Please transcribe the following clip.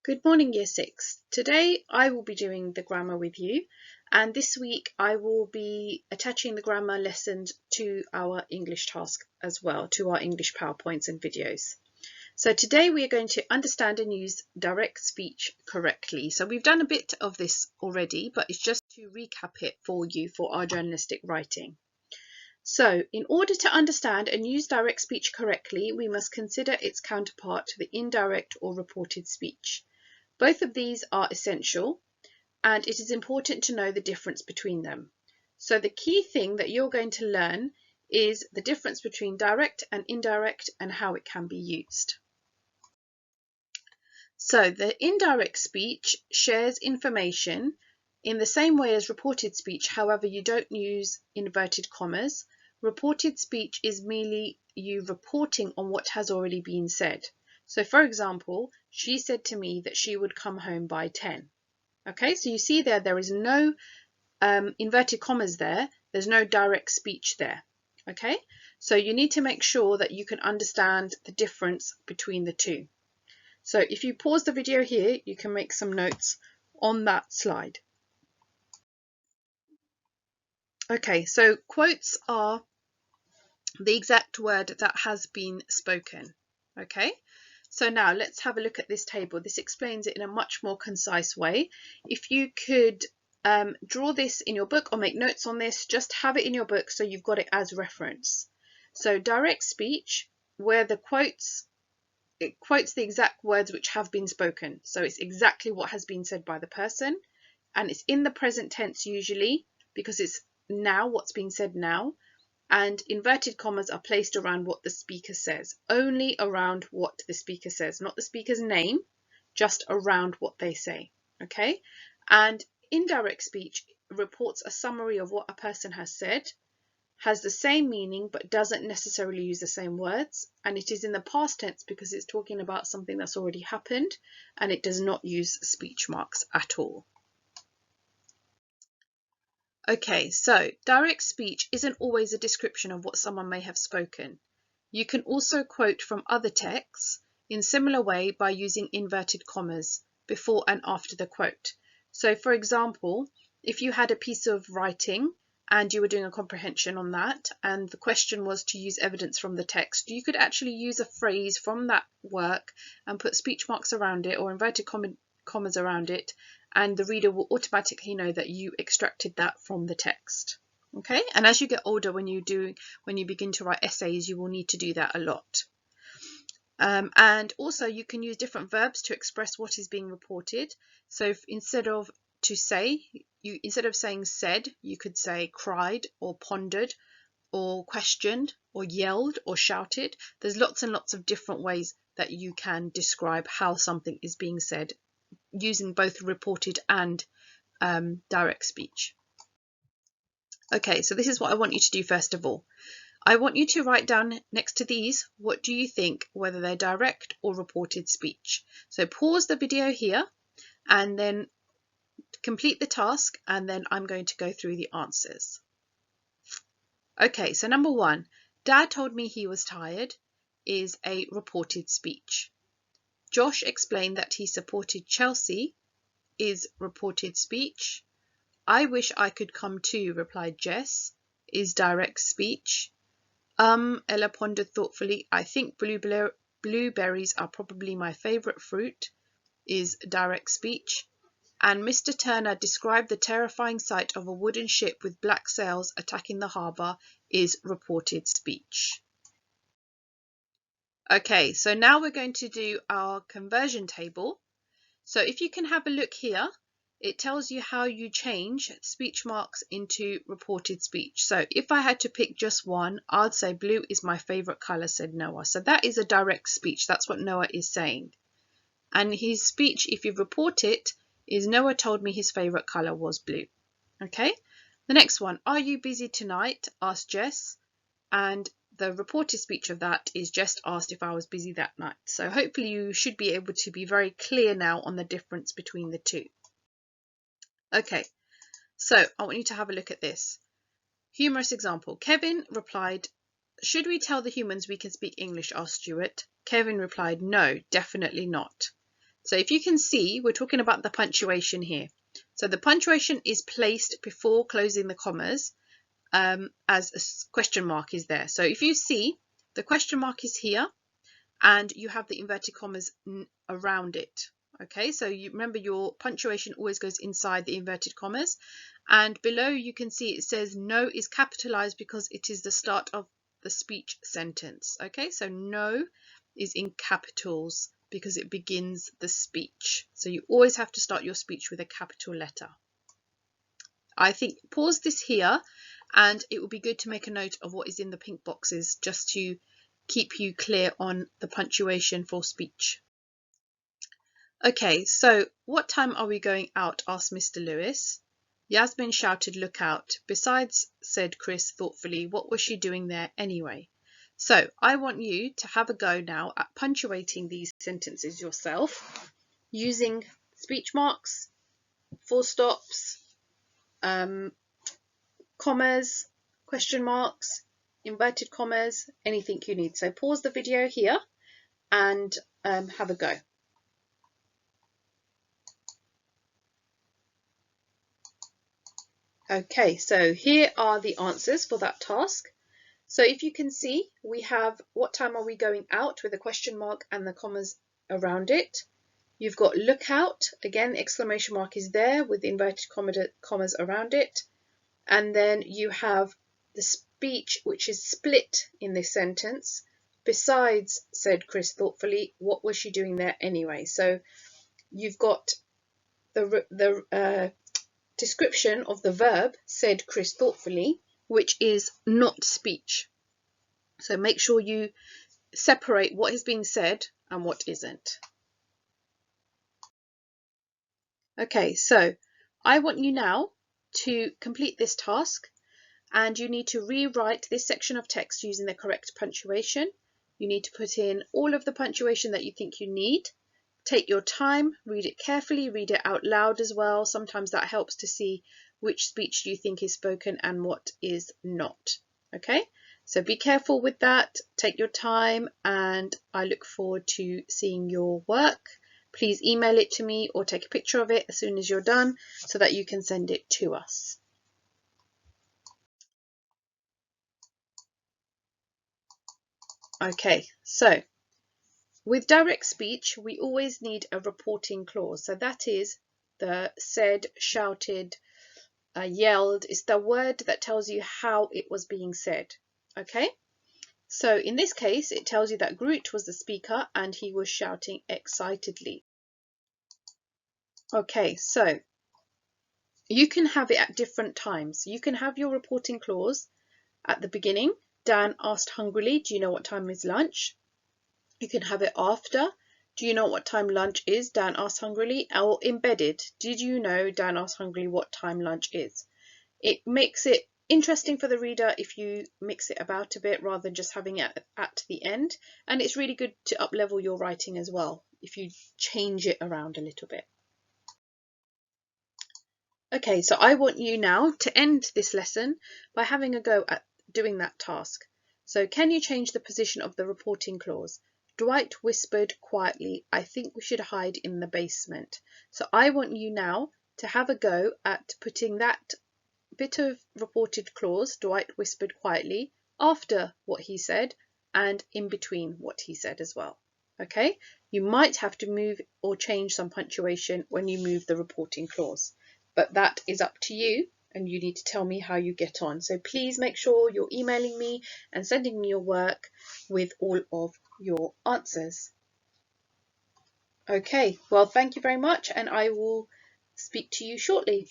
Good morning, Year 6. Today I will be doing the grammar with you, and this week I will be attaching the grammar lessons to our English task as well, to our English PowerPoints and videos. So today we are going to understand and use direct speech correctly. So we've done a bit of this already, but it's just to recap it for you for our journalistic writing. So, in order to understand and use direct speech correctly, we must consider its counterpart to the indirect or reported speech. Both of these are essential, and it is important to know the difference between them. So the key thing that you're going to learn is the difference between direct and indirect and how it can be used. So the indirect speech shares information in the same way as reported speech, however, you don't use inverted commas. Reported speech is merely you reporting on what has already been said. So for example, she said to me that she would come home by 10. Okay, so you see there is no inverted commas there. There's no direct speech there. Okay, so you need to make sure that you can understand the difference between the two. So if you pause the video here, you can make some notes on that slide. Okay, so quotes are the exact word that has been spoken. Okay, so now let's have a look at this table. This explains it in a much more concise way. If you could draw this in your book or make notes on this, just have it in your book so you've got it as reference. So direct speech, where the it quotes the exact words which have been spoken. So it's exactly what has been said by the person, and it's in the present tense usually because it's now, what's being said now. And inverted commas are placed around what the speaker says, only around what the speaker says, not the speaker's name, just around what they say. Okay, and indirect speech reports a summary of what a person has said, has the same meaning but doesn't necessarily use the same words, and it is in the past tense because it's talking about something that's already happened, and it does not use speech marks at all. Okay, so direct speech isn't always a description of what someone may have spoken. You can also quote from other texts in similar way by using inverted commas before and after the quote. So for example, if you had a piece of writing and you were doing a comprehension on that, and the question was to use evidence from the text, you could actually use a phrase from that work and put speech marks around it or inverted commas around it, and the reader will automatically know that you extracted that from the text. Okay, and as you get older, when you begin to write essays, you will need to do that a lot. And also you can use different verbs to express what is being reported. So instead of saying said, you could say cried or pondered or questioned or yelled or shouted. There's lots and lots of different ways that you can describe how something is being said using both reported and direct speech. Okay, so this is what I want you to do first of all. I want you to write down next to these, what do you think, whether they're direct or reported speech. So pause the video here and then complete the task, and then I'm going to go through the answers. Okay, so number 1, Dad told me he was tired is a reported speech. Josh explained that he supported Chelsea is reported speech. I wish I could come too, replied Jess, is direct speech. Ella pondered thoughtfully. I think blueberries are probably my favourite fruit, is direct speech. And Mr. Turner described the terrifying sight of a wooden ship with black sails attacking the harbour, is reported speech. Okay, so now we're going to do our conversion table. So if you can have a look here, it tells you how you change speech marks into reported speech. So if I had to pick just one, I'd say blue is my favourite colour, said Noah. So that is a direct speech. That's what Noah is saying. And his speech, if you report it, is Noah told me his favourite colour was blue. Okay, the next one, are you busy tonight, asked Jess. And the reported speech of that is Jess asked if I was busy that night. So hopefully you should be able to be very clear now on the difference between the two. Okay, so I want you to have a look at this. Humorous example. Kevin replied, should we tell the humans we can speak English, asked Stuart. Kevin replied, no, definitely not. So if you can see, we're talking about the punctuation here. So the punctuation is placed before closing the commas as a question mark is there. So if you see, the question mark is here and you have the inverted commas around it. Okay, so you remember your punctuation always goes inside the inverted commas, and below you can see it says no is capitalized because it is the start of the speech sentence. Okay, so no is in capitals because it begins the speech. So you always have to start your speech with a capital letter. I think pause this here, and it would be good to make a note of what is in the pink boxes just to keep you clear on the punctuation for speech. Okay, so what time are we going out? Asked Mr. Lewis. Yasmin shouted, "Look out." Besides, said Chris thoughtfully, what was she doing there anyway? So I want you to have a go now at punctuating these sentences yourself using speech marks, full stops, commas, question marks, inverted commas, anything you need. So pause the video here and have a go. Okay, so here are the answers for that task. So if you can see, we have what time are we going out with a question mark and the commas around it. You've got look out, again, exclamation mark is there with inverted commas around it. And then you have the speech, which is split in this sentence. Besides, said Chris thoughtfully, what was she doing there anyway? So you've got the description of the verb, said Chris thoughtfully, which is not speech. So make sure you separate what is being said and what isn't. Okay, so I want you now to complete this task, and you need to rewrite this section of text using the correct punctuation. You need to put in all of the punctuation that you think you need. Take your time, read it carefully, read it out loud as well. Sometimes that helps to see which speech you think is spoken and what is not. Okay, so be careful with that, take your time, and I look forward to seeing your work. Please email it to me or take a picture of it as soon as you're done so that you can send it to us. Okay, so with direct speech, we always need a reporting clause. So that is the said, shouted, yelled. It's the word that tells you how it was being said. Okay, so in this case, it tells you that Groot was the speaker and he was shouting excitedly. Okay, so you can have it at different times. You can have your reporting clause at the beginning. Dan asked hungrily, do you know what time is lunch? You can have it after. Do you know what time lunch is? Dan asked hungrily. Or embedded. Did you know? Dan asked hungrily what time lunch is. It makes it interesting for the reader if you mix it about a bit rather than just having it at the end. And it's really good to up-level your writing as well if you change it around a little bit. Okay, so I want you now to end this lesson by having a go at doing that task. So can you change the position of the reporting clause? Dwight whispered quietly, I think we should hide in the basement. So I want you now to have a go at putting that bit of reported clause, Dwight whispered quietly, after what he said and in between what he said as well. Okay, you might have to move or change some punctuation when you move the reporting clause, but that is up to you and you need to tell me how you get on. So please make sure you're emailing me and sending me your work with all of your answers. Okay, well, thank you very much, and I will speak to you shortly.